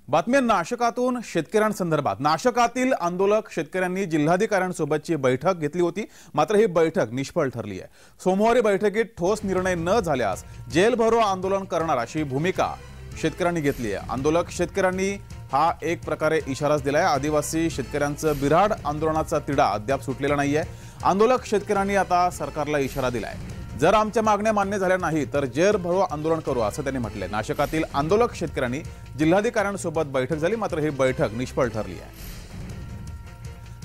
बातमी नाशकातून शेतकऱ्यांसंदर्भात। नाशकातील आंदोलक शेतकऱ्यांनी जिल्हाधिकाऱ्यांसोबतची बैठक घेतली होती, मात्र ही बैठक निष्फळ ठरली आहे। सोमवारी बैठकीत ठोस निर्णय न झाल्यास जेल भरो आंदोलन करणार अशी भूमिका शेतकऱ्यांनी घेतली आहे। आंदोलक शेतकऱ्यांनी हा एक प्रकारे इशाराच दिलाय। आदिवासी शेतकऱ्यांचं बिराड आंदोलनाचा तिढा अद्याप सुटलेला नाहीये। आंदोलक शेतकऱ्यांनी आता सरकारला इशारा दिलाय, जर आमच्या मागण्या मान्य झाल्या नाही तर जेल भरो आंदोलन करू असं त्यांनी म्हटलंय। नाशकातील आंदोलक शेतकऱ्यांनी जिल्हाधिकाऱ्यांसोबत बैठक झाली, मात्र ही बैठक निष्फळ ठरली आहे।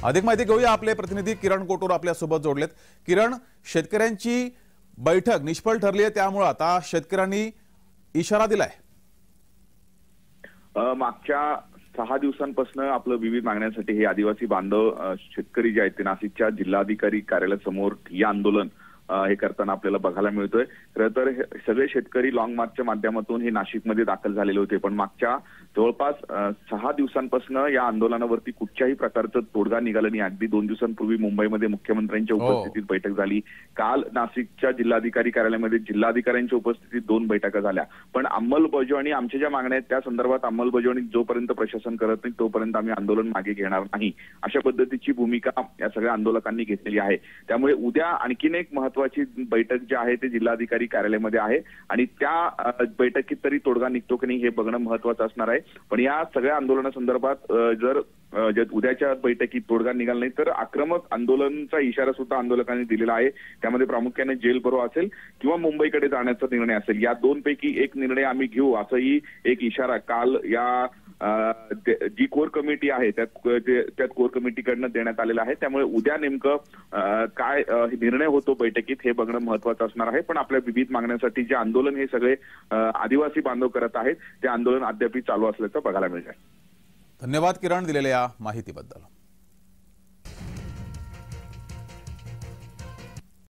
अधिक माहिती घेऊया, आपले प्रतिनिधी किरण कोटूर आपल्या सोबत जोडलेत। किरण, शेतकऱ्यांची बैठक निष्फळ ठरली आहे, त्यामुळे आता शेतकऱ्यांनी इशारा दिलाय। मागच्या 6 दिवसांपासून आपलं विविध मागण्यांसाठी हे आदिवासी बांधव शेतकरी जे आहेत ते नाशिकच्या जिल्हाधिकारी कार्यालयासमोर हे आंदोलन हे करताना आपल्याला बघायला मिळतोय। खरं तर सगळे शेतकरी लॉंग मार्चच्या माध्यमातून हे नाशिकमध्ये दाखल झालेले होते, पण मागच्या जवळपास 6 दिवसांपासून या आंदोलनावरती कुठच्याही प्रकारचं तोडगा निघाला नाही। अगदी 2 दिवसांपूर्वी मुंबईमध्ये मुख्यमंत्र्यांच्या उपस्थितीत बैठक झाली। काल नाशिकच्या जिल्हाधिकारी कार्यालयामध्ये जिल्हाधिकाऱ्यांच्या उपस्थितीत 2 बैठका झाल्या, पण अंमलबजावणी आमच्या ज्या मागण्या आहेत त्या संदर्भात अंमलबजावणी जोपर्यंत प्रशासन करत नाही तोपर्यंत आम्ही आंदोलन मागे घेणार नाही, अशा पद्धतीची भूमिका या सगळ्या आंदोलकांनी घेतलेली आहे। त्यामुळे उद्या आणखीन एक महत्त्वाची बैठक जी आहे ते जिल्हाधिकारी कार्यालयामध्ये आहे आणि त्या बैठकीत तरी तोडगा निघतो की नाही हे बघणं महत्त्वाचं असणार आहे। पण या सगळ्या आंदोलनासंदर्भात जर उद्याच्या बैठकीत तोडगा निघाला नाही तर आक्रमक आंदोलनाचा इशारा सुद्धा आंदोलकांनी दिलेला आहे। त्यामध्ये प्रामुख्याने जेल भरो असेल किंवा मुंबईकडे जाण्याचा निर्णय असेल, या 2 पैकी एक निर्णय आम्ही घेऊ असंही एक इशारा काल या जी कोर कमिटी आहे त्यात कोर कमिटीकडनं देण्यात आलेला आहे। त्यामुळे उद्या नेमकं काय निर्णय होतो बैठकीत हे बघणं महत्त्वाचं असणार आहे। पण आपल्या विविध मागण्यांसाठी जे आंदोलन हे सगळे आदिवासी बांधव करत आहेत ते आंदोलन अद्याप चालू असल्याचं बघायला मिळत आहे। धन्यवाद किरण, दिलेल्या माहितीबद्दल।